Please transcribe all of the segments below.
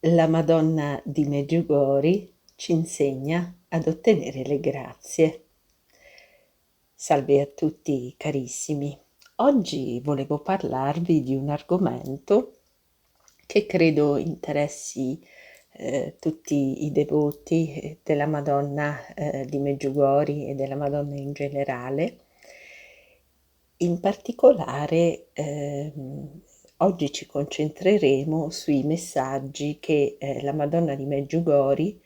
La Madonna di Medjugorje ci insegna ad ottenere le grazie. Salve a tutti carissimi. Oggi volevo parlarvi di un argomento che credo interessi tutti i devoti della Madonna di Medjugorje e della Madonna in generale. In particolare oggi ci concentreremo sui messaggi che la Madonna di Medjugorje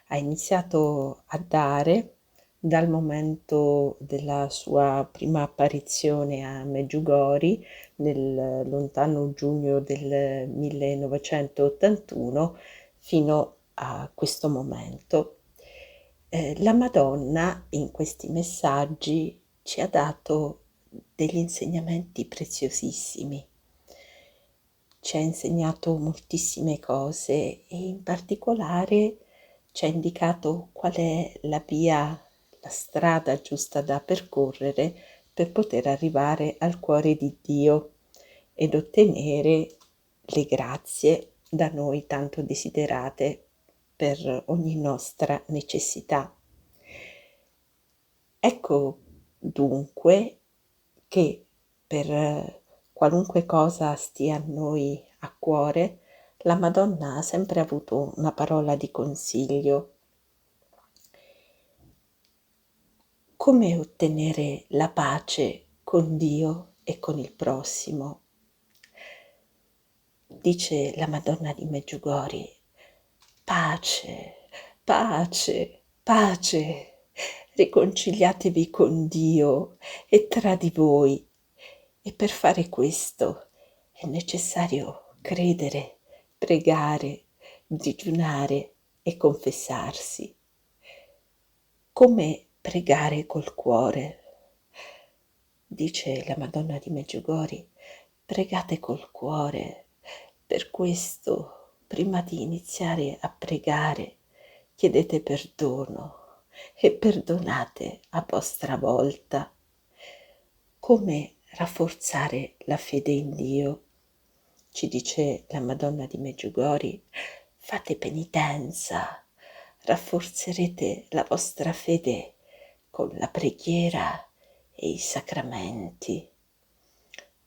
ha iniziato a dare dal momento della sua prima apparizione a Medjugorje nel lontano giugno del 1981 fino a questo momento. La Madonna in questi messaggi ci ha dato degli insegnamenti preziosissimi. Ci ha insegnato moltissime cose e in particolare ci ha indicato qual è la via, la strada giusta da percorrere per poter arrivare al cuore di Dio ed ottenere le grazie da noi tanto desiderate per ogni nostra necessità. Ecco dunque che per qualunque cosa stia a noi a cuore, la Madonna ha sempre avuto una parola di consiglio. Come ottenere la pace con Dio e con il prossimo? Dice la Madonna di Medjugorje: pace, pace, pace, riconciliatevi con Dio e tra di voi. E per fare questo è necessario credere, pregare, digiunare e confessarsi. Come pregare col cuore? Dice la Madonna di Medjugorje: pregate col cuore. Per questo, prima di iniziare a pregare, chiedete perdono e perdonate a vostra volta. Come rafforzare la fede in Dio? Ci dice la Madonna di Medjugorje: fate penitenza, rafforzerete la vostra fede con la preghiera e i sacramenti.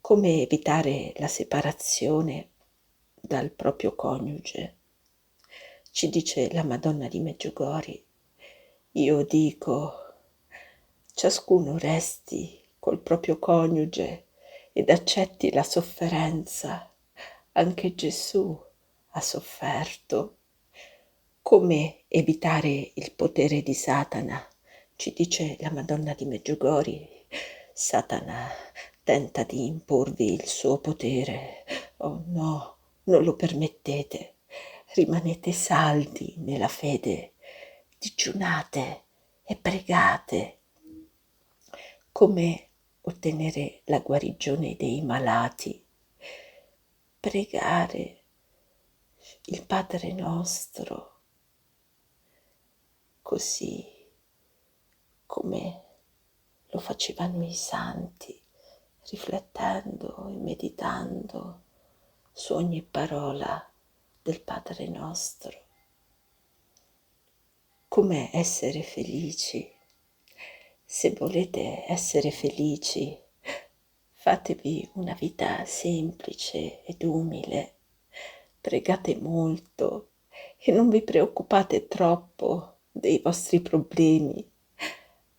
Come evitare la separazione dal proprio coniuge? Ci dice la Madonna di Medjugorje: io dico, ciascuno resti col proprio coniuge ed accetti la sofferenza. Anche Gesù ha sofferto. Come evitare il potere di Satana? Ci dice la Madonna di Medjugorje: Satana tenta di imporvi il suo potere. Oh no, non lo permettete. Rimanete saldi nella fede, digiunate e pregate. Come ottenere la guarigione dei malati? Pregare il Padre nostro, così come lo facevano i santi, riflettendo e meditando su ogni parola del Padre nostro. Come essere felici? Se volete essere felici, fatevi una vita semplice ed umile, pregate molto e non vi preoccupate troppo dei vostri problemi.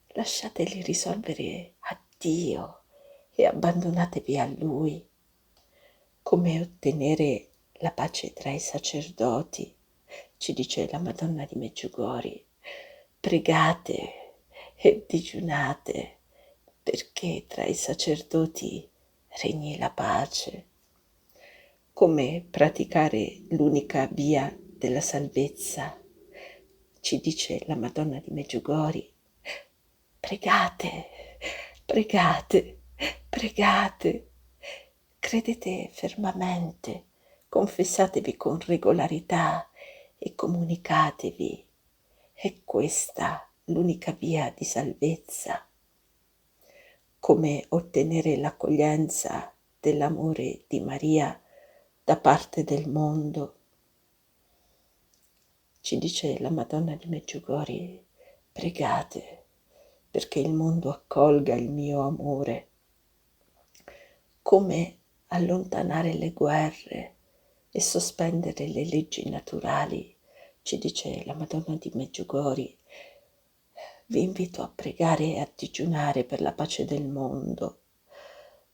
Lasciateli risolvere a Dio e abbandonatevi a Lui. Come ottenere la pace tra i sacerdoti? Ci dice la Madonna di Medjugorje: pregate e digiunate perché tra i sacerdoti regni la pace. Come praticare l'unica via della salvezza? Ci dice la Madonna di Medjugorje: pregate, pregate, pregate, credete fermamente, confessatevi con regolarità e comunicatevi. È questa l'unica via di salvezza. Come ottenere l'accoglienza dell'amore di Maria da parte del mondo? ci dice la Madonna di Medjugorje, pregate perché il mondo accolga il mio amore. Come allontanare le guerre e sospendere le leggi naturali, ci dice la Madonna di Medjugorje. Vi invito a pregare e a digiunare per la pace del mondo.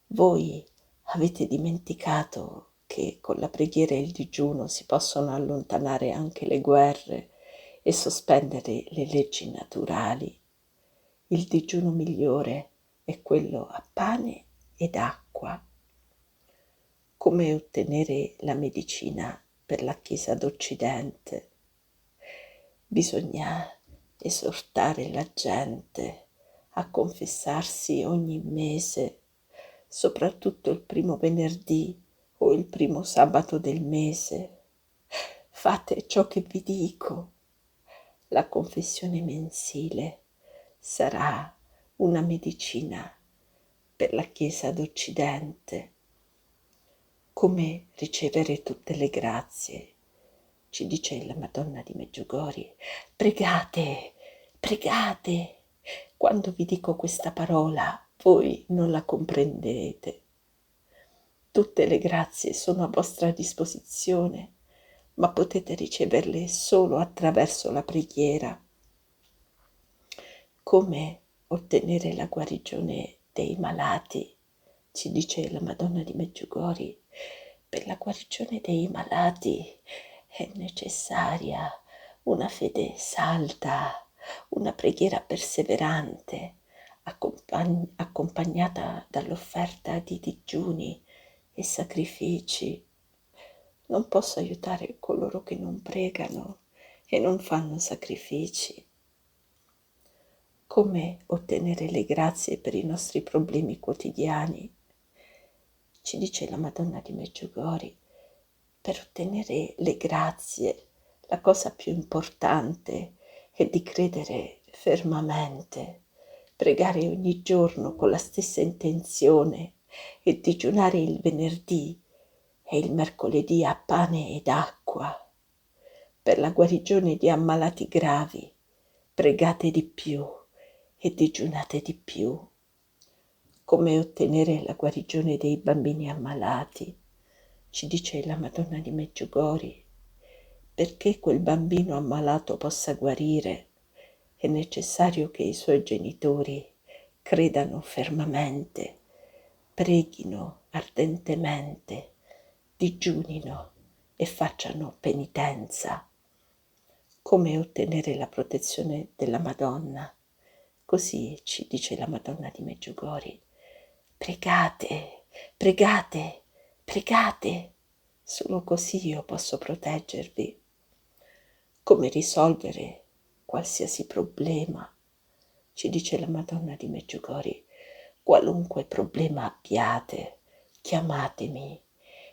Voi avete dimenticato che con la preghiera e il digiuno si possono allontanare anche le guerre e sospendere le leggi naturali. Il digiuno migliore è quello a pane ed acqua. Come ottenere la medicina per la Chiesa d'Occidente? Bisogna esortare la gente a confessarsi ogni mese, soprattutto il primo venerdì o il primo sabato del mese. Fate ciò che vi dico. La confessione mensile sarà una medicina per la Chiesa d'Occidente. Come ricevere tutte le grazie? Ci dice la Madonna di Medjugorje, pregate, pregate. Quando vi dico questa parola, voi non la comprendete. Tutte le grazie sono a vostra disposizione, ma potete riceverle solo attraverso la preghiera. Come ottenere la guarigione dei malati? Ci dice la Madonna di Medjugorje, per la guarigione dei malati è necessaria una fede salda, una preghiera perseverante, accompagnata dall'offerta di digiuni e sacrifici. Non posso aiutare coloro che non pregano e non fanno sacrifici. Come ottenere le grazie per i nostri problemi quotidiani? Ci dice la Madonna di Medjugorje, per ottenere le grazie, la cosa più importante è di credere fermamente, pregare ogni giorno con la stessa intenzione e digiunare il venerdì e il mercoledì a pane ed acqua. Per la guarigione di ammalati gravi, pregate di più e digiunate di più. Come ottenere la guarigione dei bambini ammalati? Ci dice la Madonna di Medjugorje, perché quel bambino ammalato possa guarire è necessario che i suoi genitori credano fermamente, preghino ardentemente, digiunino e facciano penitenza. Come ottenere la protezione della Madonna? Così ci dice la Madonna di Medjugorje, pregate, pregate, pregate, solo così io posso proteggervi. Come risolvere qualsiasi problema? Ci dice la Madonna di Medjugorje, qualunque problema abbiate, chiamatemi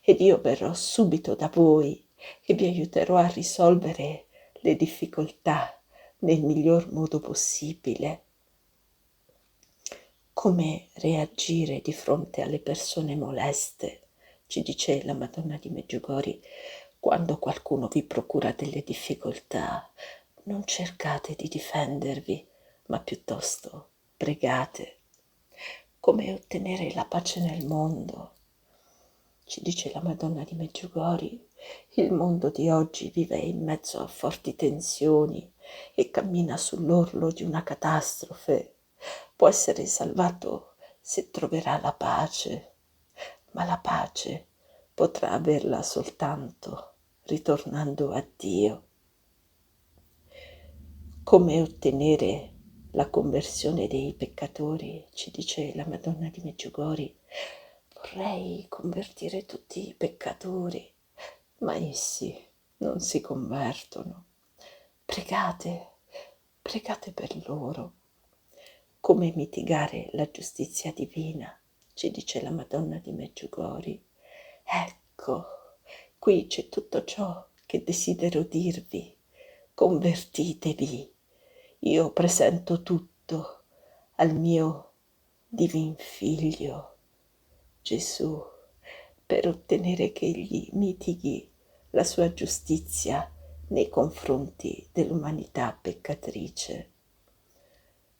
ed io verrò subito da voi e vi aiuterò a risolvere le difficoltà nel miglior modo possibile. Come reagire di fronte alle persone moleste? Ci dice la Madonna di Medjugorje, quando qualcuno vi procura delle difficoltà, non cercate di difendervi, ma piuttosto pregate. Come ottenere la pace nel mondo? Ci dice la Madonna di Medjugorje, il mondo di oggi vive in mezzo a forti tensioni e cammina sull'orlo di una catastrofe. Può essere salvato se troverà la pace, ma la pace potrà averla soltanto ritornando a Dio. Come ottenere la conversione dei peccatori? Ci dice la Madonna di Medjugorje, vorrei convertire tutti i peccatori, ma essi non si convertono. Pregate, pregate per loro. Come mitigare la giustizia divina? Ci dice la Madonna di Medjugorje. Ecco, qui c'è tutto ciò che desidero dirvi. Convertitevi. Io presento tutto al mio divin Figlio, Gesù, per ottenere che egli mitighi la sua giustizia nei confronti dell'umanità peccatrice.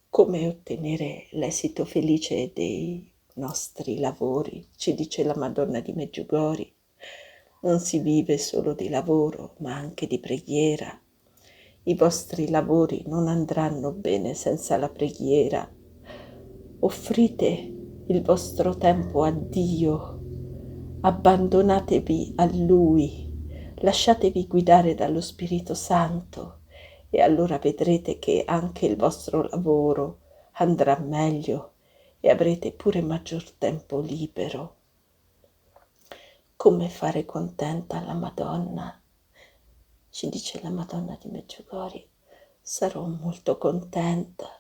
Come ottenere l'esito felice dei nostri lavori, ci dice la Madonna di Medjugorje. Non si vive solo di lavoro, ma anche di preghiera. I vostri lavori non andranno bene senza la preghiera. Offrite il vostro tempo a Dio, abbandonatevi a Lui, lasciatevi guidare dallo Spirito Santo e allora vedrete che anche il vostro lavoro andrà meglio e avrete pure maggior tempo libero. Come fare contenta la Madonna? Ci dice la Madonna di Medjugorje: sarò molto contenta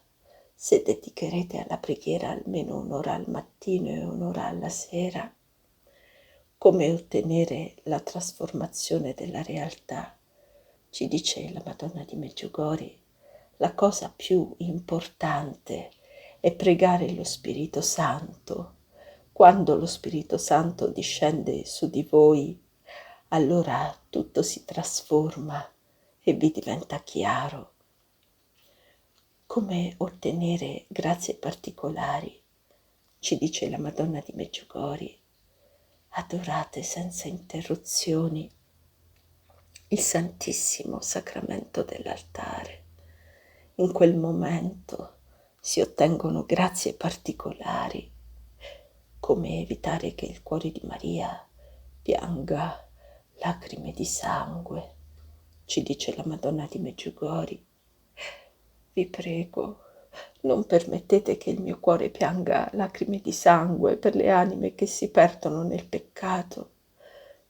se dedicherete alla preghiera almeno un'ora al mattino e un'ora alla sera. Come ottenere la trasformazione della realtà? Ci dice la Madonna di Medjugorje: la cosa più importante è pregare lo Spirito Santo. Quando lo Spirito Santo discende su di voi, allora tutto si trasforma e vi diventa chiaro. Come ottenere grazie particolari? Ci dice la Madonna di Medjugorje: adorate senza interruzioni il Santissimo Sacramento dell'altare. In quel momento si ottengono grazie particolari, come evitare che il cuore di Maria pianga lacrime di sangue. Ci dice la Madonna di Medjugorje: vi prego, non permettete che il mio cuore pianga lacrime di sangue per le anime che si perdono nel peccato.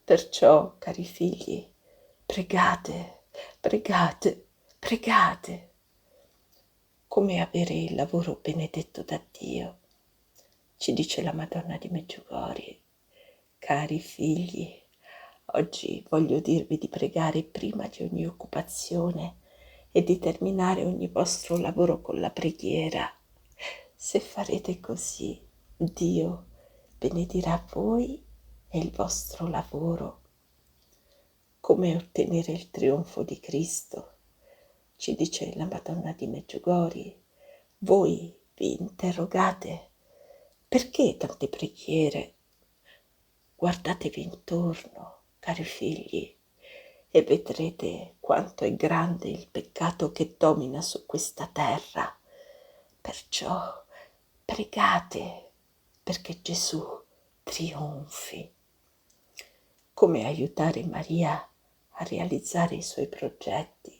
Perciò, cari figli, pregate, pregate, pregate. Come avere il lavoro benedetto da Dio? Ci dice la Madonna di Medjugorje: cari figli, oggi voglio dirvi di pregare prima di ogni occupazione e di terminare ogni vostro lavoro con la preghiera. Se farete così, Dio benedirà voi e il vostro lavoro. Come ottenere il trionfo di Cristo? Ci dice la Madonna di Medjugorje: voi vi interrogate: perché tante preghiere? Guardatevi intorno, cari figli, e vedrete quanto è grande il peccato che domina su questa terra. Perciò pregate perché Gesù trionfi. Come aiutare Maria a realizzare i suoi progetti?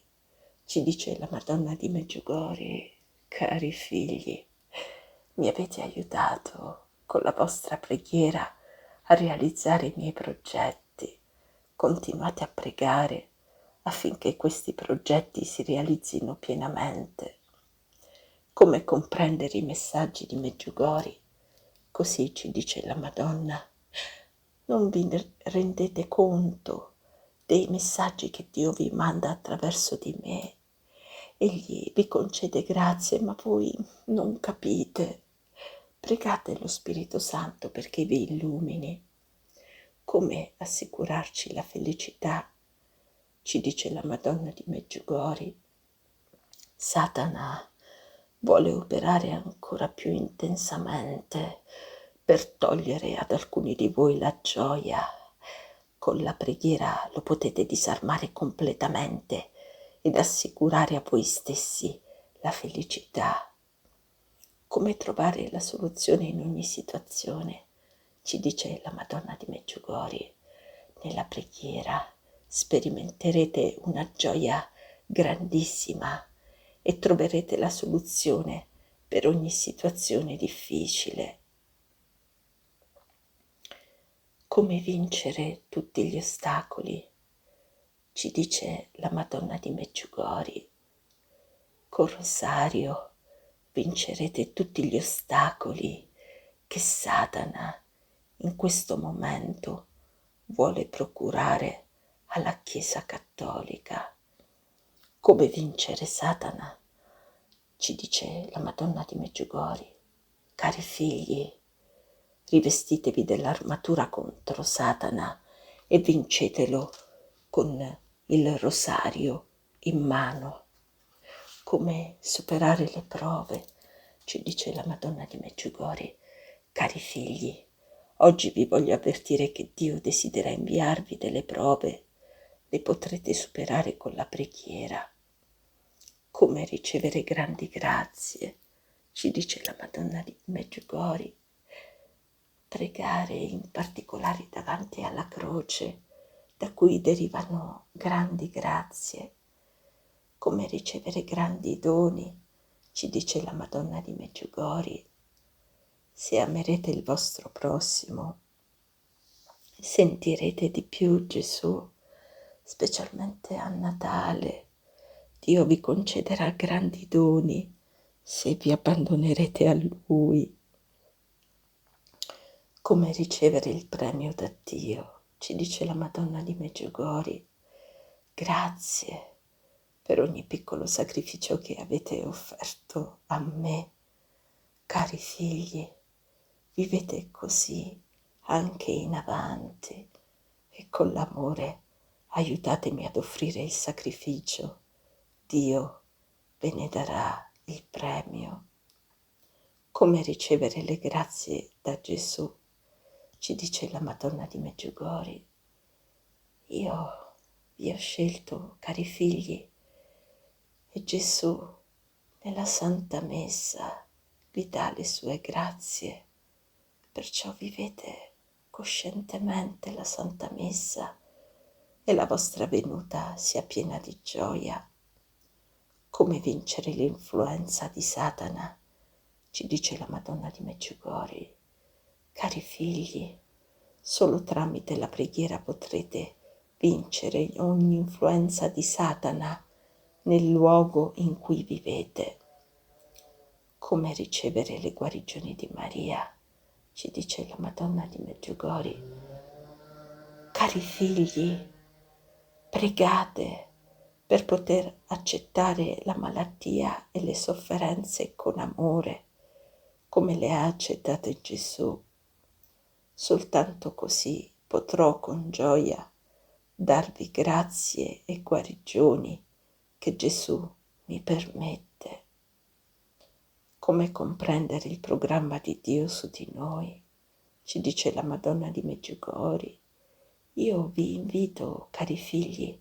Ci dice la Madonna di Medjugorje: cari figli, mi avete aiutato con la vostra preghiera a realizzare i miei progetti. Continuate a pregare affinché questi progetti si realizzino pienamente. Come comprendere i messaggi di Medjugorje? Così ci dice la Madonna: non vi rendete conto dei messaggi che Dio vi manda attraverso di me. Egli vi concede grazie, ma voi non capite. Pregate lo Spirito Santo perché vi illumini. Come assicurarci la felicità? Ci dice la Madonna di Medjugorje: Satana vuole operare ancora più intensamente per togliere ad alcuni di voi la gioia. Con la preghiera lo potete disarmare completamente ed assicurare a voi stessi la felicità. Come trovare la soluzione in ogni situazione? Ci dice la Madonna di Medjugorje: nella preghiera sperimenterete una gioia grandissima e troverete la soluzione per ogni situazione difficile. Come vincere tutti gli ostacoli? Ci dice la Madonna di Medjugorje: col rosario vincerete tutti gli ostacoli che Satana in questo momento vuole procurare alla Chiesa Cattolica. Come vincere Satana? Ci dice la Madonna di Medjugorje: cari figli, rivestitevi dell'armatura contro Satana e vincetelo con il rosario in mano. Come superare le prove, ci dice la Madonna di Medjugorje. Cari figli, oggi vi voglio avvertire che Dio desidera inviarvi delle prove, le potrete superare con la preghiera. Come ricevere grandi grazie, ci dice la Madonna di Medjugorje. Pregare in particolare davanti alla croce, da cui derivano grandi grazie. Come ricevere grandi doni, ci dice la Madonna di Medjugorje. Se amerete il vostro prossimo, sentirete di più Gesù, specialmente a Natale. Dio vi concederà grandi doni se vi abbandonerete a Lui. Come ricevere il premio da Dio, ci dice la Madonna di Medjugorje. Grazie per ogni piccolo sacrificio che avete offerto a me. Cari figli, vivete così anche in avanti e con l'amore aiutatemi ad offrire il sacrificio. Dio ve ne darà il premio. Come ricevere le grazie da Gesù, ci dice la Madonna di Medjugorje. Io vi ho scelto, cari figli, e Gesù nella Santa Messa vi dà le sue grazie. Perciò vivete coscientemente la Santa Messa e la vostra venuta sia piena di gioia. Come vincere l'influenza di Satana, ci dice la Madonna di Medjugorje. Cari figli, solo tramite la preghiera potrete vincere ogni influenza di Satana nel luogo in cui vivete. Come ricevere le guarigioni di Maria, ci dice la Madonna di Medjugorje. Cari figli, pregate per poter accettare la malattia e le sofferenze con amore, come le ha accettate Gesù. Soltanto così potrò con gioia darvi grazie e guarigioni che Gesù mi permette. Come comprendere il programma di Dio su di noi, ci dice la Madonna di Medjugorje. Io vi invito, cari figli,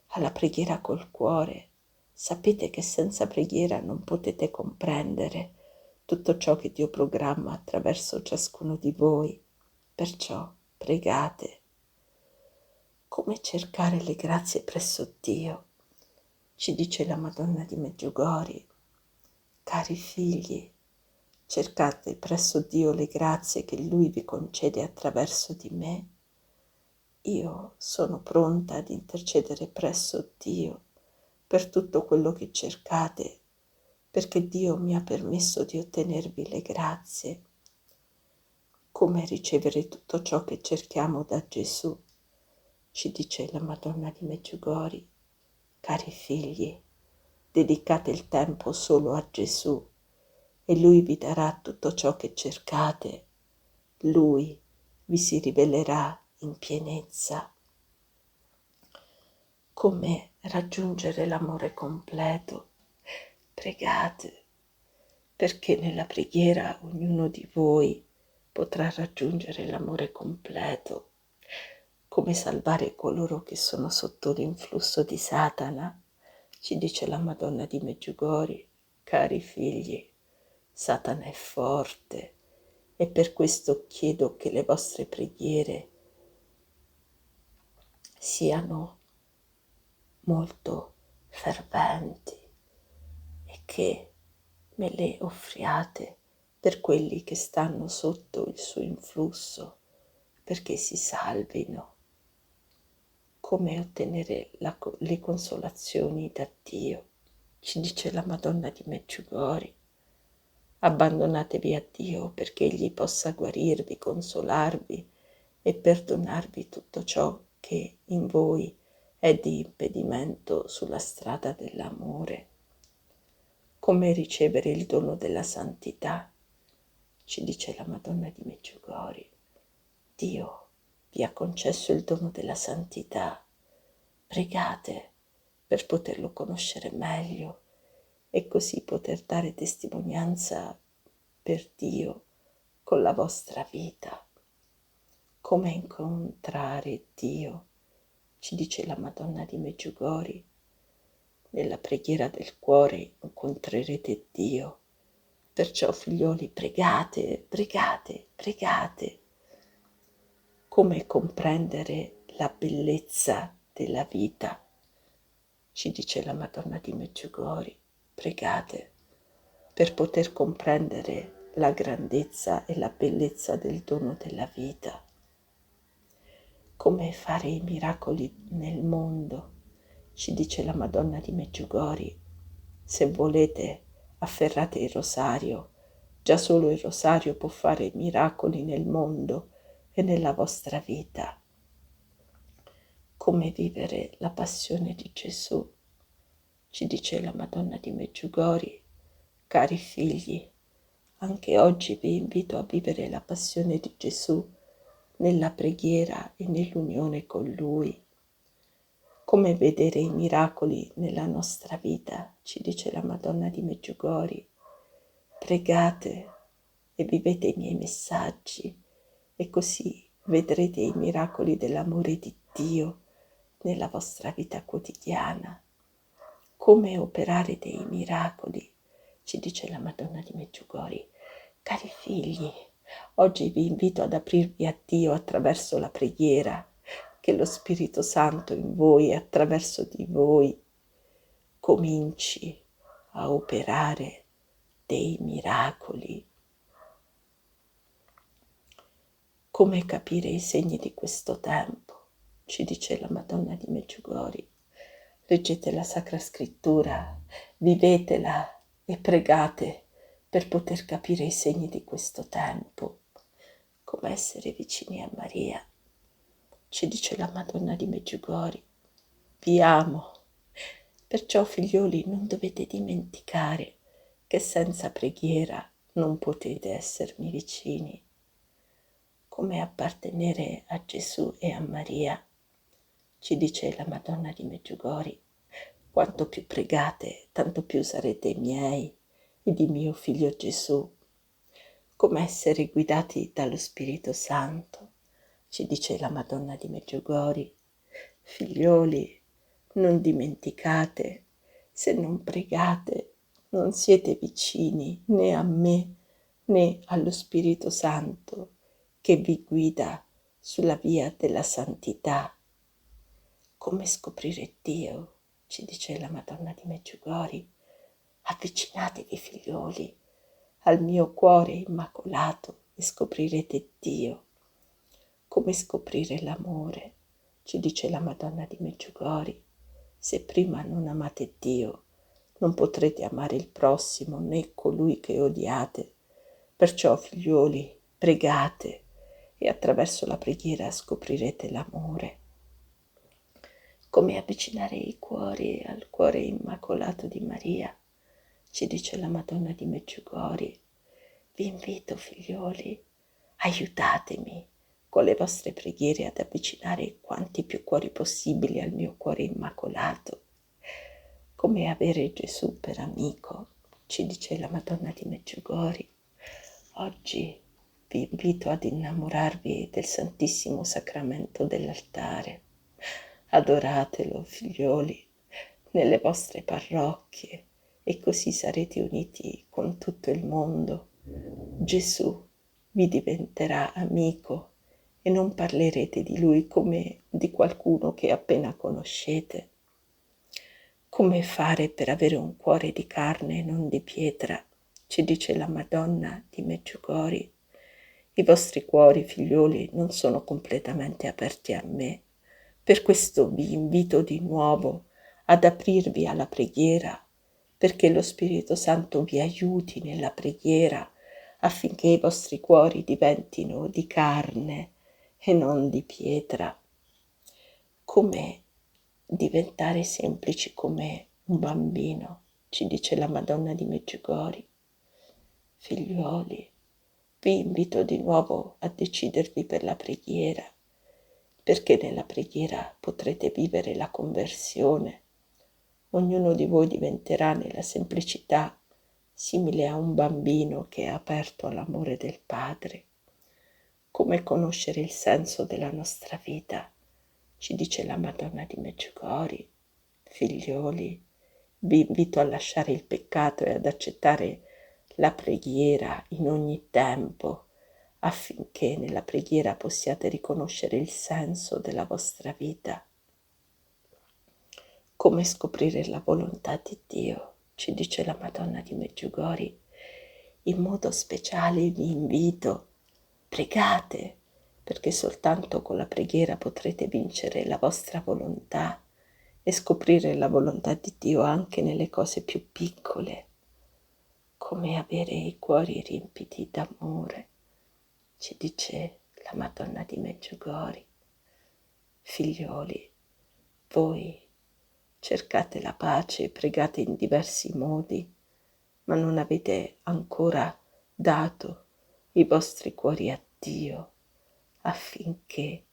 alla preghiera col cuore. Sapete che senza preghiera non potete comprendere tutto ciò che Dio programma attraverso ciascuno di voi. Perciò pregate. Come cercare le grazie presso Dio, ci dice la Madonna di Medjugorje. Cari figli, cercate presso Dio le grazie che Lui vi concede attraverso di me. Io sono pronta ad intercedere presso Dio per tutto quello che cercate, perché Dio mi ha permesso di ottenervi le grazie. Come ricevere tutto ciò che cerchiamo da Gesù, ci dice la Madonna di Medjugorje. Cari figli, dedicate il tempo solo a Gesù e Lui vi darà tutto ciò che cercate. Lui vi si rivelerà in pienezza. Come raggiungere l'amore completo? Pregate, perché nella preghiera ognuno di voi potrà raggiungere l'amore completo. Come salvare coloro che sono sotto l'influsso di Satana, ci dice la Madonna di Medjugorje. Cari figli, Satana è forte e per questo chiedo che le vostre preghiere siano molto ferventi e che me le offriate per quelli che stanno sotto il suo influsso, perché si salvino. Come ottenere le consolazioni da Dio, ci dice la Madonna di Medjugorje. Abbandonatevi a Dio perché Egli possa guarirvi, consolarvi e perdonarvi tutto ciò che in voi è di impedimento sulla strada dell'amore. Come ricevere il dono della santità, ci dice la Madonna di Medjugorje. Dio vi ha concesso il dono della santità pregate per poterlo conoscere meglio e così poter dare testimonianza per Dio con la vostra vita. Come incontrare Dio, ci dice la Madonna di Medjugorje. Nella preghiera del cuore incontrerete Dio. Perciò, figlioli, pregate, pregate, pregate. Come comprendere la bellezza della vita, ci dice la Madonna di Medjugorje. Pregate per poter comprendere la grandezza e la bellezza del dono della vita. Come fare i miracoli nel mondo, ci dice la Madonna di Medjugorje. Se volete, afferrate il rosario. Già solo il rosario può fare miracoli nel mondo e nella vostra vita. Come vivere la passione di Gesù, ci dice la Madonna di Medjugorje. Cari figli, anche oggi vi invito a vivere la passione di Gesù nella preghiera e nell'unione con Lui. Come vedere i miracoli nella nostra vita, ci dice la Madonna di Medjugorje. Pregate e vivete i miei messaggi e così vedrete i miracoli dell'amore di Dio nella vostra vita quotidiana. Come operare dei miracoli, ci dice la Madonna di Medjugorje. Cari figli, oggi vi invito ad aprirvi a Dio attraverso la preghiera, che lo Spirito Santo in voi e attraverso di voi cominci a operare dei miracoli. Come capire i segni di questo tempo, ci dice la Madonna di Medjugorje. Leggete la Sacra Scrittura, vivetela e pregate per poter capire i segni di questo tempo. Come essere vicini a Maria, ci dice la Madonna di Medjugorje. Vi amo. Perciò, figlioli, non dovete dimenticare che senza preghiera non potete essermi vicini. Come appartenere a Gesù e a Maria, ci dice la Madonna di Medjugorje. Quanto più pregate, tanto più sarete miei e di mio figlio Gesù. Come essere guidati dallo Spirito Santo, ci dice la Madonna di Medjugorje. Figlioli, non dimenticate, se non pregate, non siete vicini né a me né allo Spirito Santo che vi guida sulla via della santità. Come scoprire Dio, ci dice la Madonna di Medjugorje. Avvicinatevi, figlioli, al mio cuore immacolato e scoprirete Dio. Come scoprire l'amore, ci dice la Madonna di Medjugorje. Se prima non amate Dio, non potrete amare il prossimo né colui che odiate. Perciò, figlioli, pregate e attraverso la preghiera scoprirete l'amore. Come avvicinare i cuori al cuore immacolato di Maria, ci dice la Madonna di Medjugorje. Vi invito, figlioli, aiutatemi con le vostre preghiere ad avvicinare quanti più cuori possibili al mio cuore immacolato. Come avere Gesù per amico, ci dice la Madonna di Medjugorje. Oggi vi invito ad innamorarvi del Santissimo Sacramento dell'altare. Adoratelo, figlioli, nelle vostre parrocchie e così sarete uniti con tutto il mondo. Gesù vi diventerà amico e non parlerete di Lui come di qualcuno che appena conoscete. Come fare per avere un cuore di carne e non di pietra, ci dice la Madonna di Medjugorje. I vostri cuori, figlioli, non sono completamente aperti a me. Per questo vi invito di nuovo ad aprirvi alla preghiera, perché lo Spirito Santo vi aiuti nella preghiera affinché i vostri cuori diventino di carne e non di pietra. Come diventare semplici come un bambino, ci dice la Madonna di Medjugorje. Figliuoli, vi invito di nuovo a decidervi per la preghiera. perché nella preghiera potrete vivere la conversione. Ognuno di voi diventerà nella semplicità simile a un bambino che è aperto all'amore del Padre. Come conoscere il senso della nostra vita? Ci dice la Madonna di Medjugorje. Figlioli, vi invito a lasciare il peccato e ad accettare la preghiera in ogni tempo, affinché nella preghiera possiate riconoscere il senso della vostra vita. Come scoprire la volontà di Dio, ci dice la Madonna di Medjugorje. In modo speciale vi invito, pregate, perché soltanto con la preghiera potrete vincere la vostra volontà e scoprire la volontà di Dio anche nelle cose più piccole, come avere i cuori riempiti d'amore, ci dice la Madonna di Medjugorje. Figlioli, voi cercate la pace e pregate in diversi modi, ma non avete ancora dato i vostri cuori a Dio affinché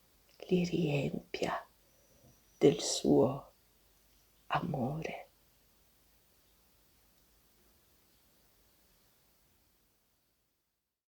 li riempia del suo amore.